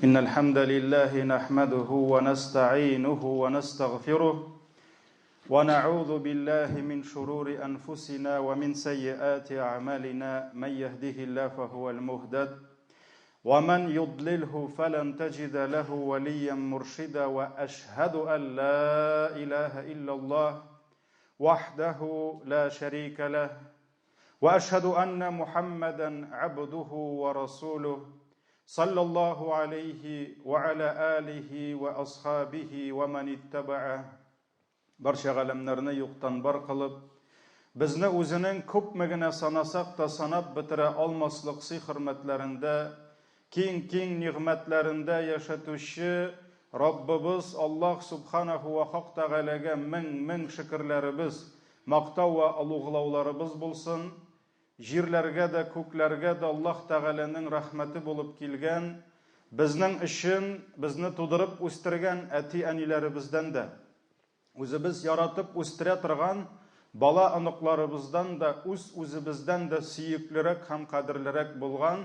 إن الحمد لله نحمده ونستعينه ونستغفره ونعوذ بالله من شرور أنفسنا ومن سيئات أعمالنا من يهده الله فهو المهتد ومن يضلله فلن تجد له وليا مرشدا وأشهد أن لا إله إلا الله وحده لا شريك له وأشهد أن محمدا عبده ورسوله صلى الله عليه وعلى آله وأصحابه ومن اتبعه barcha g'alamlarni yo'qdan bor qilib, bizni o'zining ko'pmagina sanasaq da sanab bitira olmaslik hurmatlarida, keng ne'matlarida yashatuvchi Robbimiz Alloh subhanahu va taolaga ming shukrlarimiz, maqtov va ulug'lovlarimiz bo'lsin. Yerlarga da, ko'klarga da Alloh taolaning rahmati bo'lib kelgan, bizning ishim, bizni tug'dirib o'stirgan ati-anilarimizdan da, o'zimiz yaratib o'stira turgan bola aniqlarimizdan da, o'zimizdan da suyukliroq ham qadrliroq bo'lgan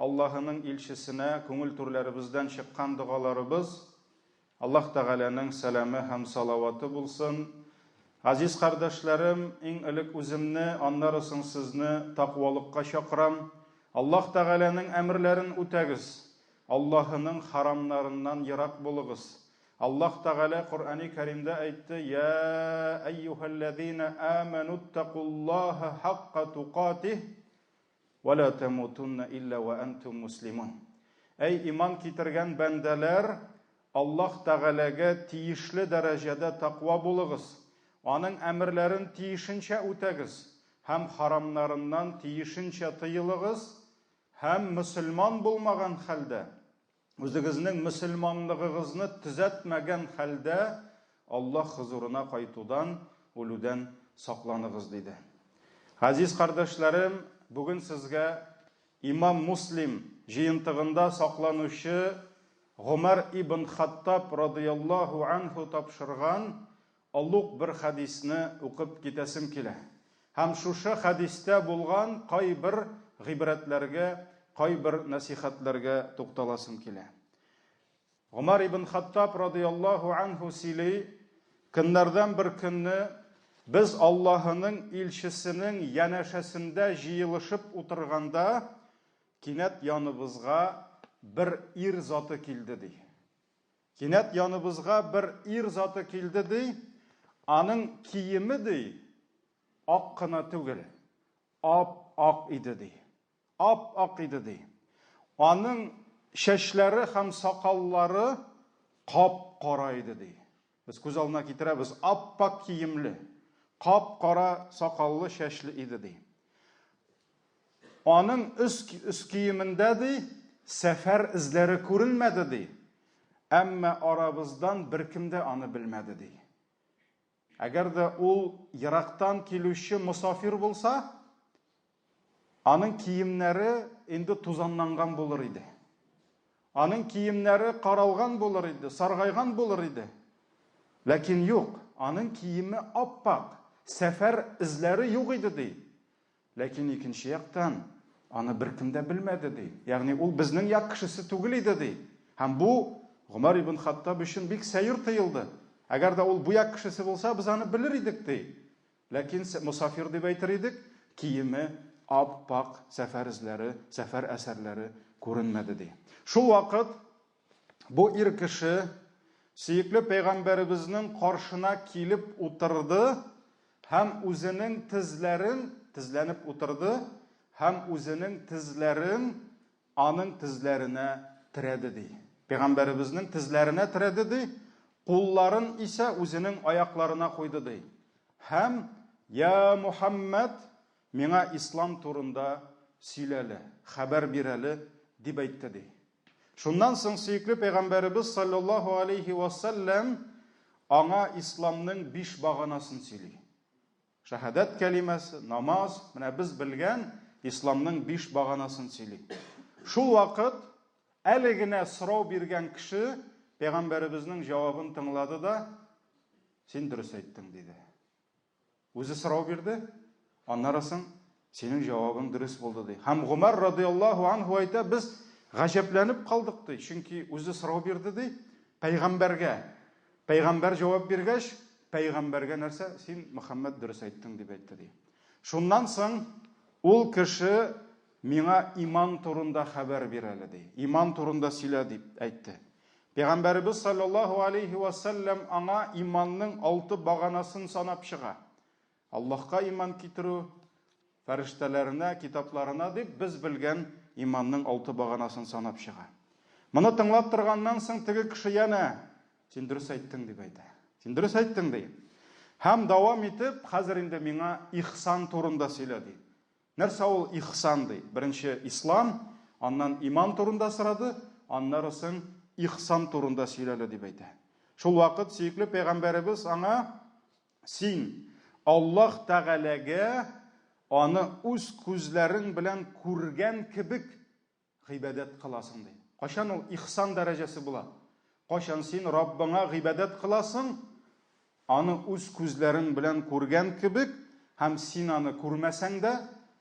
Allohning elchisine ko'ngil turlarimizdan chiqqan duolarimiz Alloh taolaning salami ham salavati bo'lsin. Aziz qardoshlarım, eng ilk o'zimni, ondan sizni taqvolikqa chaqiram. Alloh taolaning amrlarini o'tagiz. Allohning haramlaridan yiroq bo'ling'iz. Allah Teala Kur'an-ı Kerim'de aytdı: "Ya eyyuhellezine amenuttakullaha hakka tuqatih ve la temutunna illa ve entum muslimun." Ey iman kitirgen bendeler, Allah Teala'ga tiyişli derecede takva bulunuz. Onun emirlerin tiyişinçe ötegiz. Hem haramlarından tiyişinçe tıyılığız, hem Müslüman bulmagan halde, o'zingizning musulmonligingizni tuzatmagan holda Alloh huzuruna qaytudan, o'ludan saqlanig'iz dedi. Aziz qardoshlarım, bugun sizga Imom Muslim jiyintig'ida saqlanuvchi Umar ibn Xattob radhiyallohu anhu topshirgan ulug' bir hadisni o'qib ketasim keladi. Ham shu hadisda bo'lgan qay bir g'ibratlarga, qay bir nasihatlarga to'xtalasım keladi. Umar ibn Xattob radhiyallohu anhu sili kunlardan bir kunni biz Allohning elchisining yanashasida jiyilishib o'tirganda kinat yonimizga bir zoti keldi deydi. Kinat yonimizga bir zoti keldi deydi. Aning kiyimi deydi, oqqina tugul, oq edi deydi. Oq edi deydi. Onun şeşleri hem sakalları qop-qora edi deydi. Biz ko'z olduna keltiramiz, oppoq kiyimli, qop-qora sakallı şeşli edi deydi. Onun üst kiyiminde deydi, sefer izleri ko'rinmadi deydi. Amma aramızdan bir kimde onu bilmedi deydi. Agar da o yiroqdan keluvchi musafir bo'lsa, onun kiyimleri endi tuzanlangan bo'lur edi. Onun kiyimleri qaralgan bo'lur edi, sarg'aygan bo'lur edi. Lakin yo'q, onun kiyimi oppoq, sefer izleri yo'q edi deydi. Lakin ikkinchi yoqdan onu bir kimde bilmedi deydi. Ya'ni u bizning yoq kishisi tugul edi deydi. Ham bu Umar ibn Xattob uchun bek sayr tuyuldi. Agar da ol bu yoq kishisi bo'lsa, biz onu bilir edik deydi. Lakin musafir deb aytar edik, kiyimi oppoq, sefer izleri, sefer eserleri ko'rinmadi deydi. Şu vaqt bu kishi suyukli payg'ambarimizning qarshina kelib o'tirdi, ham o'zining tizlanib o'tirdi, ham o'zining tizlarin aning tizlarine tiradi deydi. Payg'ambarimizning tizlarine tiradi deydi, qo'llarin ise o'zining oyoqlarına qo'ydi deydi. Ham ya Muhammad, menga islom turunda siylali, xabar berali deb aytdi deydi. Shundan so'ng suyukli payg'ambarimiz sallallohu alayhi va sallam ona islomning 5 bag'anasini siylaydi. Shahadat kalimasi, namoz, mana biz bilgan islomning 5 bag'anasini siylaydi. Shu vaqt aligina so'rov bergan kishi payg'ambarimizning javobini tingladi da, sen durust aytding dedi. O'zi so'rov berdi, ondan senin cevabın dürüst oldu deydi. Ham Umar radıyallahu anhu ayta, biz Гаҗәпләнеп калдык ди, чөнки үзе сорау бирде ди, пәйгамбәргә. Пәйгамбәр җавап биргәч, пәйгамбәргә нәрсә? Син Мөхәммәд дөрес әйттең дип әйтте ди. Шуннан соң ул кеше миңа иман турында хәбәр бир әле ди. Иман турында сөйлә дип әйтте. Пәйгамбәрбез саллаллаһу алейхи ва саллям аңа иманның 6 баганасын санап чыга. Аллаһка иман китерү, фәрештәләренә, китапларына дип без белгән иманның 6 баганасын санап чыга. Моны тыңлап торганнан соң теге кеше яна син дөрес әйттең дип әйтә. Син дөрес әйттең ди. Һәм дәвам итеп, хәзер инде миңа ихсан турында сөйлә ди. Нәрсә ул ихсан ди? Беренче ислам, аннан иман турында сорады, аннан соң ихсан турында сөйләле дип әйтә. Шул вакыт сөйкле пәйгамбәрбез аңа син Аллаһ Тәгаләгә аны үз күзләрең белән күргән кебек гыйбадәт кыласың ди. Кашан ул ихсан дәрәҗәсе була? Кашан син Раббыңа гыйбадәт кыласың, аны үз күзләрең белән күргән кебек, һәм син аны күрмәсәң дә,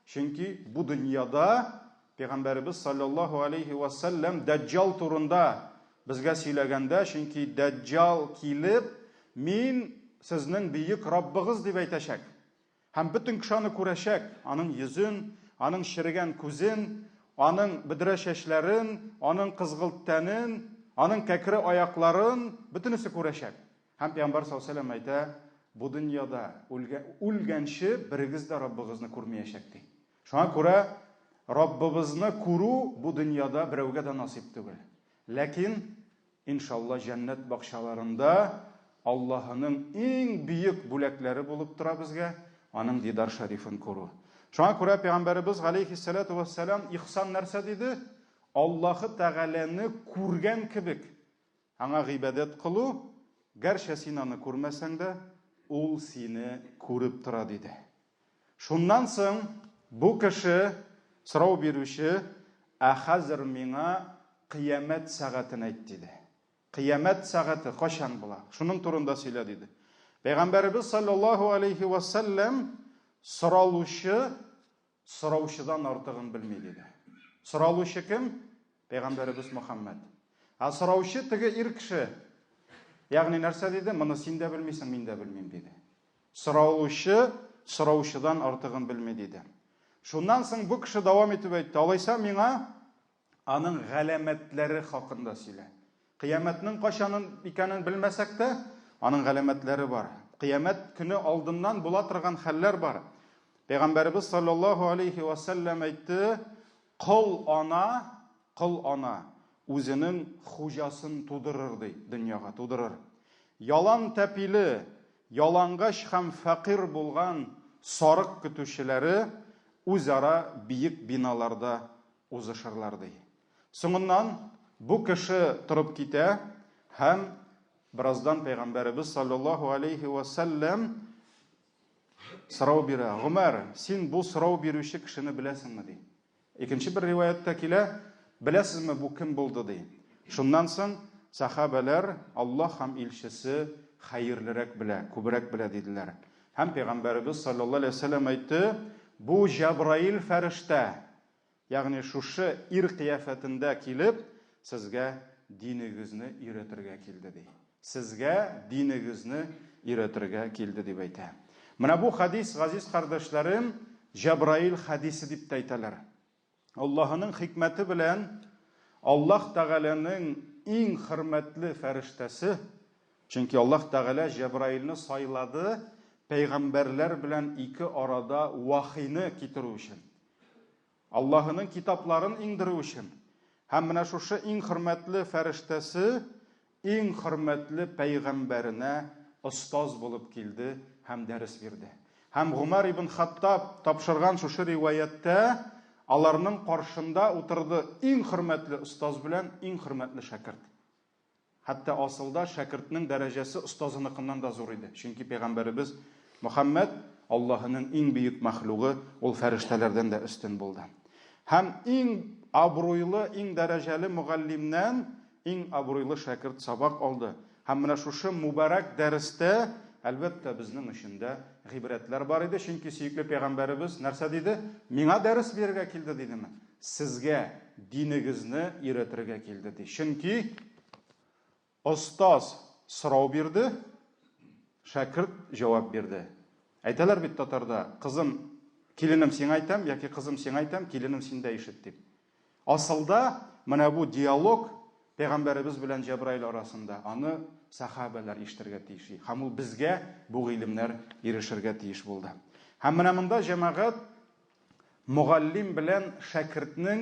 чөнки бу дөньяда Пәйгамбәрбез саллаллаһу алейхи ва саллям Даджал турында безгә сөйләгәндә, чөнки Даджал килеп, мин сезнең бөек Раббыгыз дип әйтәчәк. Һәм бөтен кеше аны күрәчәк, аның йөзен, аның ширегән күзен, аның бөдрә чәчләрен, аның кызгылт тәнен, аның кәкре аякларын, бөтенесе күрәчәк. Һәм Пәйгамбәр саллаллаһу алейхи ва саллям әйтә, бу дөньяда үлгәнче берегез дә Раббыгызны күрмәячәк ди. Шуңа күрә Раббыбызны күрү бу дөньяда берәүгә дә насип түгел. Ләкин иншалла җәннәт бакчаларында Аллаһының иң бөек бүләкләре булып тора безгә аның дидар шарифын күрү. Шуңа күрә Пәйгамбәрбез алейхиссалату вассалам ихсан нәрсә диде? Аллаһы Тәгаләне күргән кебек аңа гыйбадәт кылу, гәрчә син аны күрмәсәң дә, ул сине күреп тора диде. Шуннан соң бу кеше сорау бирүче, хәзер миңа кыямәт сәгатен әйт диде. Кыямәт сәгате кашан була? Шуның турында сөйлә диде. Пәйгамбәрбез саллаллаһу алейхи ва саллям сораучы сораучыдан артыгын белми диде. Сораучы кем? Пәйгамбәрбез Мөхәммәд. Сораучы теге ир кеше. Ягъни нәрсә диде? Моны син дә белмисең, мин дә белмим диде. Сораучы сораучыдан артыгын белми диде. Шуннан соң бу кеше дәвам итеп әйтте: "Алайса миңа аның галәмәтләре хакында сөйлә. Кыямәтнең кашан икәнен белмәсәк тә, аның галәмәтләре бар. Кыямәт көне алдыннан була торган хәлләр бар." Пәйгамбәрбез саллаллаһу алейхи ва саллям әйтте: "Кыл ана үзенең хуҗасын тудырыр ди, дөньяга тудырыр. Ялан тәпиле, ялангач һәм фәкыйр булган сарык көтүчеләре үзара биек биналарда узышырлар ди." Соңыннан бу кеше торып китә һәм бираздан Пәйгамбәрбез саллаллаһу алейхи ва саллям сорау бирә: "Гомәр, син бу сорау бирүче кешене беләсеңме?" ди. Икенче бер риваятта килә: "Беләсезме, бу кем булды?" ди. Шуннан соң сахабалар Аллаһ һәм илчесе хәерлерәк белә, күбрәк белә диделәр. Һәм Пәйгамбәрбез саллаллаһу алейхи ва саллям әйтте: "Бу Җабраил фәрештә, ягъни шушы ир кыяфәтендә килеп, сезгә динегезне өйрәтергә килде" ди. Сезгә динегезне өйрәтергә килде дип әйтә. Менә бу хадис, газиз кардәшләрем, Җабраил хадисе дип әйтәләр. Аллаһның хикмәте белән Аллаһ Тәгаләнең иң хөрмәтле фәрештәсе, чөнки Аллаһ Тәгалә Җабраилне сайлады пәйгамбәрләр белән ике арада вахийны китерү өчен. Аллаһның китапларын иңдерү өчен. Һәм менә шушы иң хөрмәтле фәрештәсе иң хөрмәтле пәйгамбәренә остаз булып килде һәм дәрес бирде. Һәм Гумар ибн Хаттаб тапшырган шушы риваятта аларның каршында утырды иң хөрмәтле остаз белән иң хөрмәтле шәкерт. Хәтта асылда шәкертнең дәрәҗәсе остазыныкыннан да зур иде. Чөнки Пәйгамбәрбез Мөхәммәд Аллаһның иң бөек мәхлугы, ул фәрештәләрдән дә өстен булды. Һәм иң абруйлы, иң дәрәҗәле мугаллимнән иң абруйлы шәкерт сабак алды. Һәм менә шушы мубарак дәрестә әлбәттә безнең өчендә гыйбрәтләр бар иде. Чөнки сөйкле Пәйгамбәрбез нәрсә диде? "Миңа дәрес бирергә килде" дидеме? Сезгә динегезне өйрәтергә килде ди. Чөнки остаз сорау бирде, шәкерт җавап бирде. Әйтәләр бит татарда, кызым, киленем сиңа әйтәм, яки кызым сиңа әйтәм, киленем синдә ишет дип. Асылда менә бу диалог Пәйгамбәребез белән Җәбраил арасында, аны сахабалар ишетергә тиеш. Һәм ул безгә бу гыйлемнәр ирешергә тиеш булды. Һәм менә монда җәмәгать мугаллим белән шәкертнең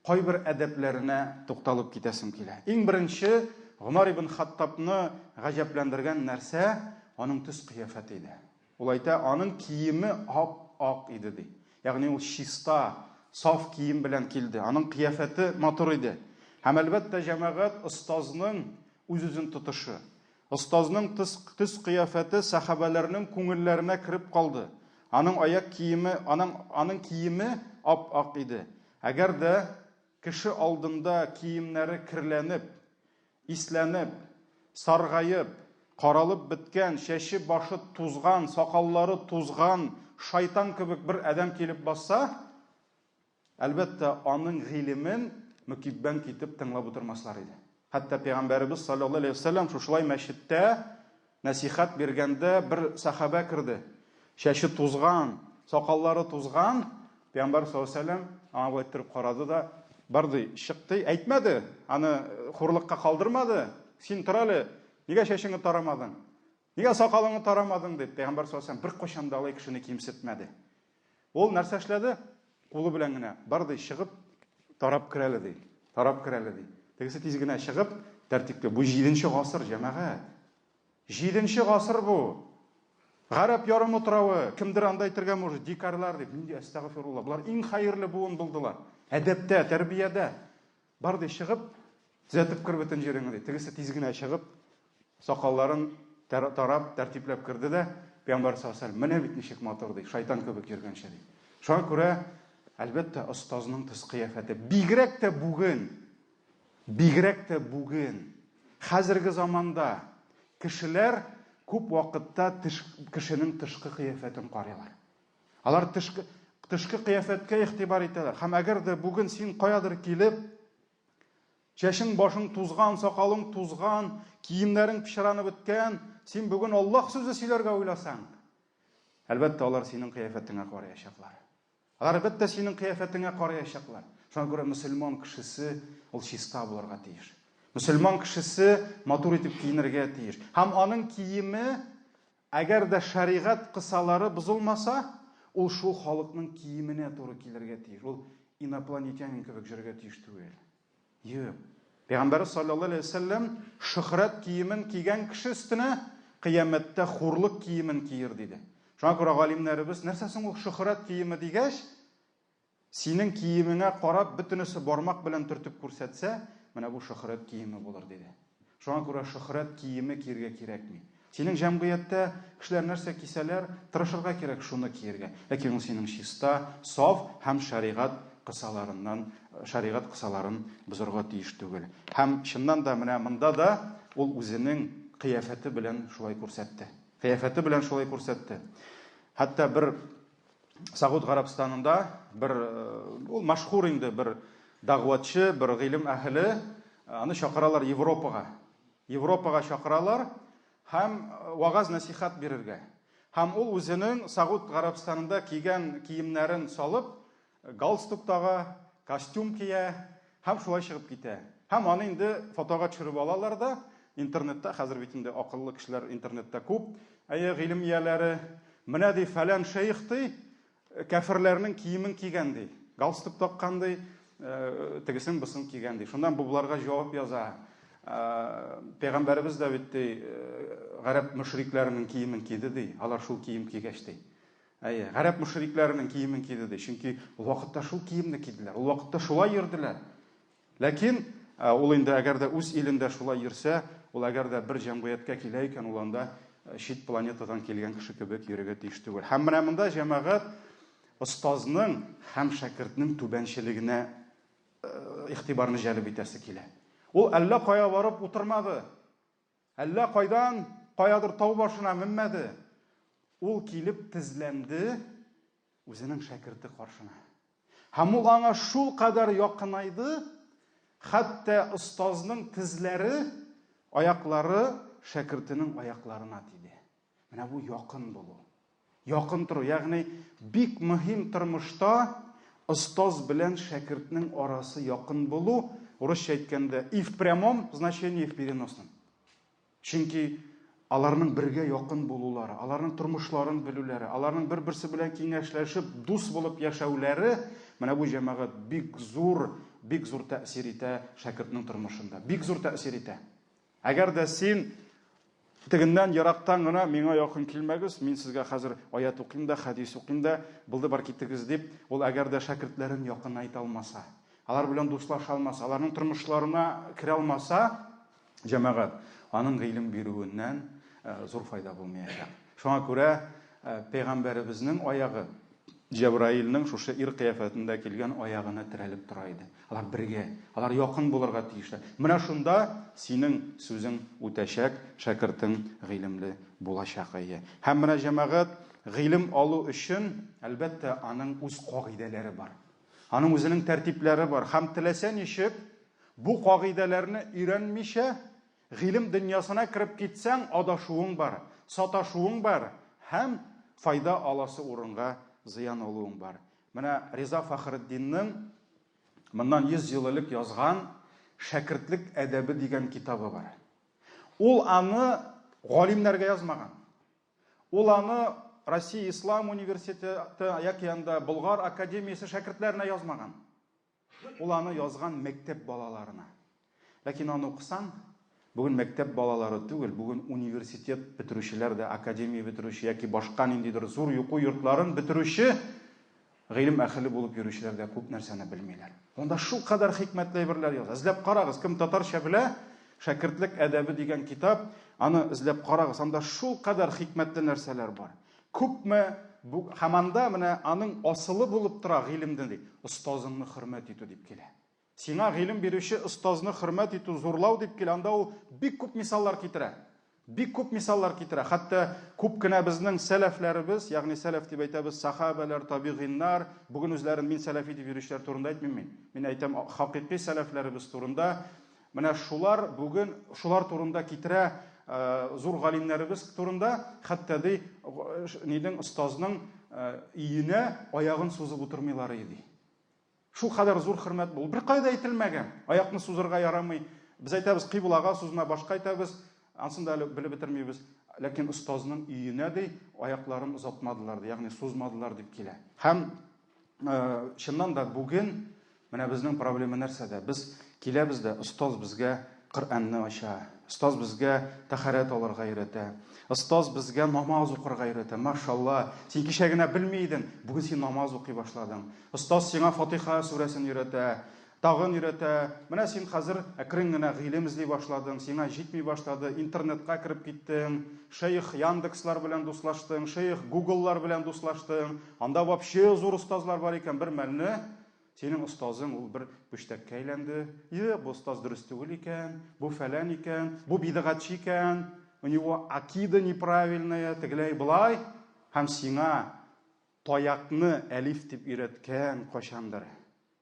кайбер әдәпләренә тукталып китәсем килә. Иң беренче, Гомар ибн Хаттабны гаҗәпләндергән нәрсә аның төс кыяфәте иде. Ул әйтә, аның киеме ак иде ди. Ягъни ул чиста, саф кием белән килде. Аның кыяфәте матур иде. Һәм әлбәттә җәмәгать остазның үз-үзен тотышы, остазның төс кыяфәте сахабаларның күңелләренә кирип калды. Аның аяк киеме, аның киеме ап-ак иде. Әгәр дә кеше алдында киемнәре кирләнеп, исләнеп, саргайып, каралып беткән, чәче башы тузган, сакаллары тузган, шайтан кебек бер адәм килеп басса, әлбәттә аның гыйлемен мөкиббән китеп тыңлап утырмаслар иде. Хәтта Пәйгамбәребез саллаллаһу алейһи ва саллям шушылай мәчеттә насихат биргәндә бер сахаба кирде. Чәче тузган, сакаллары тузган, Пәйгамбәр саллаллаһу алейһи ва саллям аңа булып торып карады да, барды, чыкты, әйтмәде, аны хурлыкка калдырмады. Син тор әле, нигә чәчеңне тарамадың? Нигә сакалыңны тарамадың дип Пәйгамбәр саллаллаһу алейһи ва саллям бер кайчан да алай кешене кимсетмәде. Ул нәрсә эшләде? Кулы белән генә барды, чыгып тарап керәле ди. Тарап керәле ди. Тегесе тиз генә чыгып, тәртипкә. Бу 7нче гасыр җәмәгать. 7нче гасыр бу. Гарәп ярымы туравы, кимдер анда әйтергә може, дикарлар дип. Нинди астагфирулла. Булар иң хәерле буын булдылар. Әдәптә, тәрбиядә. Барды чыгып, төзәтеп кер бөтен җиреңне ди. Тегесе тиз генә чыгып, сакалларын тарап, тәртипләп керде дә, Пәйгамбәр саллаллаһу алейһи ва саллям, менә бит ничек матур ди, шайтан кебек йөргәнчә ди. Шуңа күрә әлбәттә остазның төс кыяфәте бигрәк тә бүген хәзерге заманда кешеләр күп вакытта кешенең тышкы кыяфәтен карыйлар. Алар тышкы кыяфәткә игътибар итәләр. Һәм әгәр дә бүген син каядыр килеп, чәчең башың тузган, сакалың тузган, киемнәрең пычранып беткән, син бүген Аллаһ сүзе сөйләргә уйласаң, әлбәттә алар синең кыяфәтеңә караячаклар. Алар әлбәттә синең кыяфәтеңә караячаклар. Шуңа күрә мөселман кешесе ул чиста булырга тиеш. Мөселман кешесе матур итеп киенергә тиеш. Һәм аның киеме, әгәр дә шәригать кысалары бозылмаса, ул шул халыкның киеменә туры килергә тиеш. Ул инопланетянин кебек җөргә тиеш түгел. Юк. Пәйгамбәр саллаллаһу алейһи ва саллям шөһрәт киемен кигән кеше өстенә кыямәттә хурлык киемен киер диде. Шуңа күрә галимнәребез, нәрсәсен ул шөһрәт киеме дигәч, синең киемеңә карап бөтенесе бармак белән төртеп күрсәтсә, менә бу шөһрәт киеме булыр диде. Шуңа күрә шөһрәт киеме киергә кирәкми. Синең җәмгыятьтә кешеләр нәрсә кисәләр, тырышырга кирәк шуны киергә. Ләкин ул синең чиста, саф һәм шәригать кысаларын бозырга тиеш түгел. Һәм чыннан да менә монда да ул үзенең кыяфәте белән шулай күрсәтте. Хәтта бер Сауд Гарәбстанында ул мәшһүр инде бер дәгъватчы, бер гыйлем әһле, аны чакыралар Европага чакыралар һәм вагаз насихат бирергә. Һәм ул үзенең Сауд Гарәбстанында кигән киемнәрен салып, галстуктагы костюм кия, һәм шулай чыгып китә. Һәм аны инде фотога төшереп алалар да, интернетта, хәзер бит инде акыллы кешеләр интернетта күп, гыйлем ияләре, менә ди фәлән шейх ди, кафирләрнең киемен кигән ди, галстук таккан ди, тегесен бусын кигән ди. Шундан буларга җавап яза. Пәйгамбәребез дә бит гарәп мөшрикләренең киемен киде ди, алар шул кием кигәч ди. Гарәп мөшрикләренең киемен киде ди, чөнки ул вакытта шул киемне киделәр, ул вакытта шулай йөрделәр. Ләкин ул инде әгәр дә үз илендә шулай йөрсә, ул әгәр дә бер җәмгыятькә килә икән, ул анда чит планетадан килгән кеше кебек йөрергә тиеш түгел. Һәм менә монда җәмәгать остазның һәм шәкертнең түбәнчелегенә игътибарны җәлеп итәсе килә. Ул әллә кая барып утырмады. Әллә кайдан каядыр тау башына менмәде. Ул килеп тезләнде үзенең шәкерте каршына. Һәм ул аңа шул кадәр якынайды, хәтта остазның тезләре, аяклары шәкертенең аякларына тиде. Менә бу якын булу. Якын тору, ягъни бик мөһим тормышта остаз белән шәкертнең арасы якын булу, урысча әйткәндә, и в прямом значении, и в переносном. Чөнки аларның бергә якын булулары, аларның тормышларын белүләре, аларның бер-берсе белән киңәшләшеп, дус булып яшәүләре, менә бу җәмәгать бик зур тәэсир итә шәкертнең тормышында. Бик зур тәэсир итә. Әгәр дә син тегеннән ярактан гына миңа якын килмәгез, мин сезгә хәзер аят укыйм да, хәдис укыйм да, булды бар китегез дип, ул әгәр дә шәкертләрен якын айта алмаса, алар белән дуслаша алмаса, аларның тормышларына керә алмаса, җәмәгать аның гыйлем бирүеннән зур файда булмаячак. Шуңа күрә пәйгамбәребезнең аягы Җәбраилнең шушы ир кыяфәтендә килгән аягына терәлеп тора иде. Алар бергә, алар якын булырга тиешләр. Менә шунда синең сүзең үтәчәк, шәкертең гыйлемле булачак ие. Һәм менә җәмәгать гыйлем алу өчен, әлбәттә, аның үз кагыйдәләре бар. Аның үзенең тәртипләре бар. Һәм теләсә ничек бу кагыйдәләрне өйрәнмичә гыйлем дөньясына кирип китсәң, адашуың бар, саташуың бар, һәм файда аласы урынга зыян алуың бар. Менә Риза Фәхретдиннең моннан 100 ел элек язган Шәкертлек әдәбе дигән китабы бар. Ул аны галимнәргә язмаган. Ул аны Россия Ислам университеты яки анда Болгар академиясе шәкертләренә язмаган. Ул аны язган мәктәп балаларына. Ләкин аны укысаң, бүген мәктәп балалары түгел, бүген университет бетерүчеләр дә, академия бетерүче яки башка ниндидер зур юку йортларын бетерүче гыйлем әһле булып йөрүчеләр дә күп нәрсәне белмиләр. Онда шул кадәр хикмәтле әйберләр яза. Эзләп карагыз, кем татарча белә, Шәкертлек әдәбе дигән китап, аны эзләп карагыз, анда шул кадәр хикмәтле нәрсәләр бар. Күпме бу һаманда менә аның асылы булып тора гыйлемдән ди, остазыңны хөрмәт итү дип килә. Сиңа гыйлем бирүче остазны хөрмәт итү, зурлау дип килә. Анда ул бик күп мисаллар китерә. Бик күп мисаллар китерә. Хәтта күп кенә безнең сәләфләребез, ягъни сәләф дип әйтәбез, сахабалар, табигиннар, бүген үзләрен мин сәләфи дип йөрүчеләр турында әйтмим мин. Мин әйтәм хакыйкый сәләфләребез турында. Менә шулар бүген шулар турында китерә, зур галимнәребез турында, хәтта ди нидән остазның иенә аягын сузып утырмыйлар иде. Шул кадәр зур хөрмәт бул. Бер кайда әйтелмәгән. Аякны сузырга ярамый. Без әйтәбез кыйблага сузма, башка әйтәбез, ансын да белеп бетермибез. Ләкин остазның иенә ди аякларын узатмадылар, ягъни сузмадылар дип килә. Һәм чыннан да бүген менә безнең проблема нәрсәдә? Без киләбез дә остаз безгә Коръәнне ача. Остаз безгә тахарат алырга өйрәтә. Остаз безгә намаз укырга өйрәтә. Машалла, син кичә генә белми идең, бүген син намаз укый башладың. Остаз сиңа Фатиха сүрәсен өйрәтә, тагын өйрәтә. Менә син хәзер әкрен генә гыйлем эзли башладың, сиңа җитми башлады, интернетка кирип киттең, шейх Яндекслар белән дуслаштың, шейх Гугллар белән дуслаштың. Анда вообще зур остазлар бар икән, бер мәлне синең остазың ул бер пүчтәккә әйләнде. Бу остаз дөрес түгел икән, бу фәлән икән, бу бидгатчы икән, у него акида неправильная, тегеләй булай, һәм сиңа таякны әлиф дип өйрәткән кашандыр.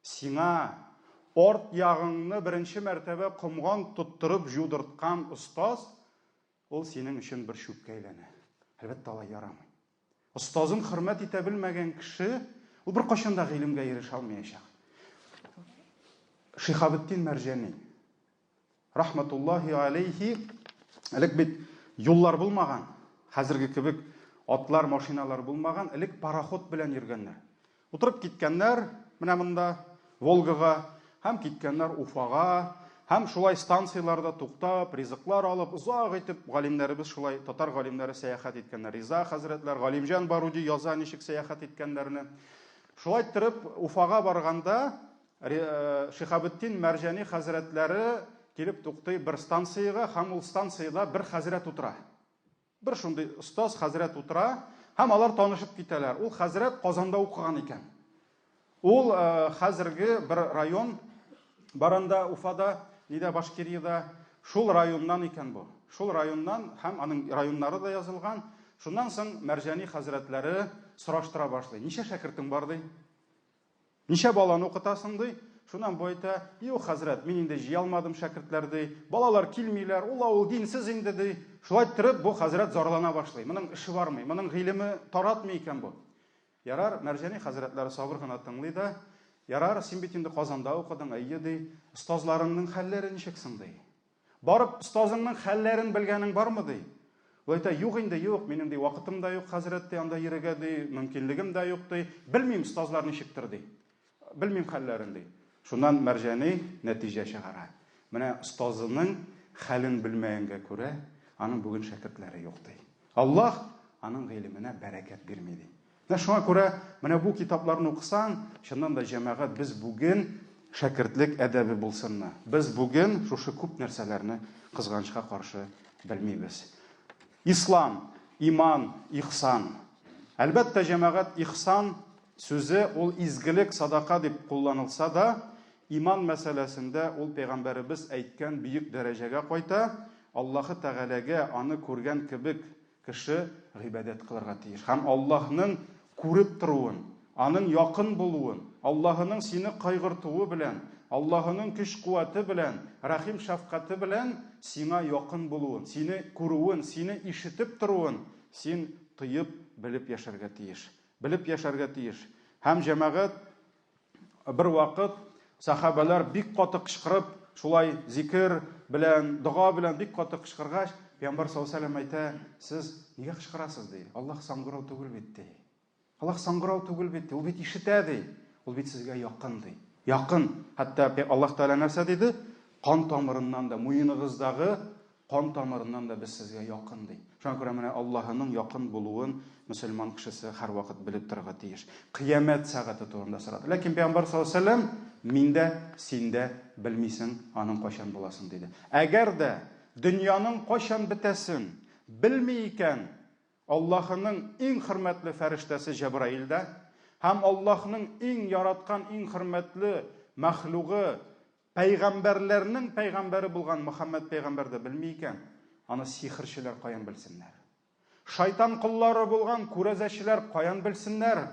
Сиңа орт ягыңны беренче мәртәбә комган тоттырып жудырткан остаз, ул синең өчен бер шүккә әйләнә. Әлбәттә алай ярамый. Остазын хөрмәт итә белмәгән кеше ул бер кашан да гыйлемгә ирешә алмаячак. Шихабетдин Мәрҗани рахматуллаһи алейхи, элек бит юллар булмаган, хәзерге кебек атлар, машиналар булмаган, элек пароход белән йөргәннәр. Утырып киткәннәр менә монда Волгага, һәм киткәннәр Уфага, һәм шулай станцияларда туктап, ризыклар алып, узак итеп галимнәребез шулай, татар галимнәре сәяхәт иткәннәр. Риза хәзрәтләр, Галимҗан Баруди яза ничек сәяхәт иткәннәрне. Шулай торып Уфага барганда Шихабетдин Мәрҗани хәзрәтләре килеп туктый бер станциягә, һәм ул станциядә бер хәзрәт утыра. Бер шундый остаз хәзрәт утыра, һәм алар танышып китәләр. Ул хәзрәт Казанда укыган икән. Ул хәзерге бер район баранда Уфада, нидә Башкирияда, шул районнан икән бу. Шул районнан, һәм аның районнары да язылган. Шуннан соң Мәрҗани хәзрәтләре сораштыра башлый. Ничә шәкертең бар ди? Ничә баланы укытасың ди? Шуннан бу әйтә: "Юк, хәзрәт, мин инде җыя алмадым шәкертләрди. Балалар килмиләр, ул авыл динсез инде", ди. Шулай торып, бу хәзрәт зарлана башлый. Моның эше бармый, моның гыйлеме таратмый икән бу. Ярар, Мәрҗани хәзрәтләре сабыр гына тыңлый да: "Ярар, син бит инде Казанда укыдың, әйе", ди. "Остазларыңның хәлләре ничексең", ди. "Барып, остазыңның хәлләрен белгәнең бармы", ди. Ул әйтә: "Юк инде, юк, минем ди вакытым да юк, хәзрәт, ди, анда йөрергә, ди, мөмкинлегем дә юк", ди. "Белмим остазлар ничектер", ди. "Белмим хәлләрен", ди. Шуннан Мәрҗани нәтиҗә чыгара. Менә остазының хәлен белмәгәнгә күрә, аның бүген шәкертләре юк, ди. Аллаһ аның гыйлеменә бәрәкәт бирми, ди. Шуңа күрә, менә бу китапларны укысаң, чыннан да җәмәгать, без бүген шәкертлек әдәбе булсынны. Без бүген шушы күп нәрсәләрне кызганычка каршы белмибез. Ислам, иман, ихсан. Әлбәттә, җәмәгать, ихсан сүзе ул изгелек, садака дип кулланылса да, иман мәсьәләсендә ул пәйгамбәребез әйткән бөек дәрәҗәгә кайта. Аллаһы Тәгаләгә аны күргән кебек кеше гыйбадәт кылырга тиеш. Һәм Аллаһның күреп торуын, аның якын булуын, Аллаһының сине кайгыртуы белән, Аллаһының көч-куәте белән, рәхим шәфкате белән сиңа якын булуын, сине күрүен, сине ишетеп торуын син тыйып белеп яшәргә тиеш. Белеп яшәргә тиеш. Һәм җәмәгать бер вакыт сахабалар бик каты кычкырып, шулай зикр белән, дуга белән бик каты кычкыргач, Пәйгамбәр саллаллаһу алейһи ва сәлләм әйтә: "Сез нигә кычкырасыз?" ди. "Аллаһ саңгырау түгел бит", ди. "Аллаһ саңгырау түгел бит, ул бит ишетә", ди. "Ул бит сезгә якын", ди. Якын. Хәтта Аллаһ Тәгалә нәрсә диде? "Кан тамырыннан да, муеныгыздагы кан тамырыннан да без сезгә якын", ди. Шуңа күрә менә Аллаһының якын булуын мөселман кешесе һәрвакыт белеп торырга тиеш. Кыямәт сәгате турында сорады. Ләкин Пәйгамбәр саллаллаһу алейһи ва сәлләм: "Миндә, синдә белмисең, аның кайчан буласын", диде. Әгәр дә дөньяның кайчан бетәсен белми икән Аллаһының иң хөрмәтле фәрештәсе Җәбраилдә һәм Аллаһның иң яраткан, иң хөрмәтле мәхлугы пәйгамбәрләрнең пәйгамбәре булган Мөхәммәд пәйгамбәрдә белми икән, аны сихерчеләр каян белсеннәр? Шайтан куллары булган күрәзәчеләр каян белсеннәр?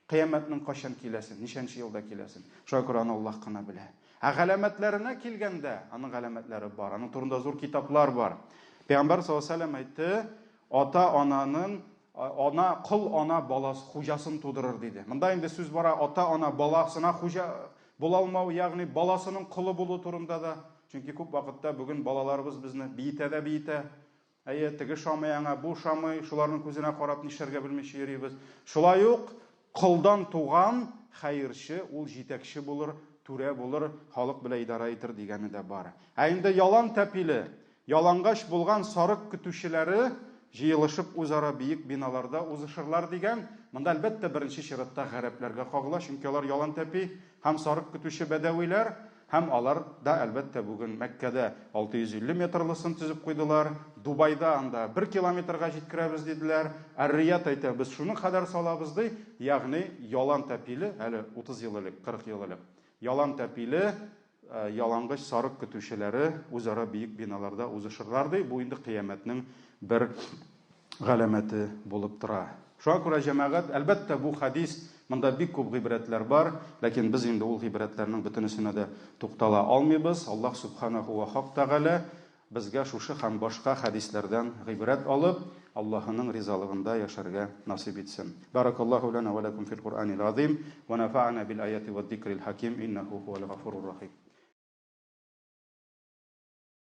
Кыямәтнең кайчан киләсен, ничәнче елда киләсен? Шуңа күрә аны Аллаһ кына белә. Галәмәтләренә килгәндә, аның галәмәтләре бар, аның турында зур китаплар бар. Пәйгамбәр саллаллаһу алейһи ва сәлләм әйтте: "Ата-ананың кол ана баласы хуҗасын тудырыр", диде. Монда инде сүз бара ата-ана баласына хуҗа була алмау, ягъни баласының кулы булу турында да. Чөнки күп вакытта бүген балаларыбыз безне биетә. Әйе, теге шамый аңа, бу шамый, шуларның күзенә карап нишәргә белмичә йөрибез. Шулай ук кылдан туган хәерче, ул җитәкче булыр, түрә булыр, халык белән идара итер дигәне дә бар. Инде ялан тәпиле, ялангач булган сарык көтүчеләре җыелышып үзара биек биналарда узышырлар дигән. Монда әлбәттә беренче чиратта гарәпләргә кагыла, чөнки алар ялан тәпи һәм сарык көтүче бәдәвиләр, һәм алар да әлбәттә бүген Мәккәдә 650 метрлысын төзеп куйдылар, Дубайда анда 1 километрга җиткерәбез диделәр. Әр-Рият әйтә: "Без шуны хәбәр салабыз", ди. Ягъни ялан тәпиле, әле 30 ел элек, 40 ел элек. Ялан тәпиле, ялангач сарык көтүчеләре үзара биек биналарда узышырлар, ди. Бу инде кыямәтнең бер галәмәте булып тора. Шуңа күрә җәмәгать, әлбәттә бу хадис, монда бик күп гыйбрәтләр бар, ләкин без инде ул гыйбрәтләрнең бөтенесенә дә туктала алмыйбыз. Аллаһ субханаһу ва тәгалә безгә шушы һәм башка хадисләрдән гыйбрәт алып, Аллаһының ризалыгында яшәргә насип итсен. Баракаллаһу лана ва лакум фил Qur'анил азим ва нафa'ана бил аяти вад дикрил хаким иннаху хувал гафурур рахим.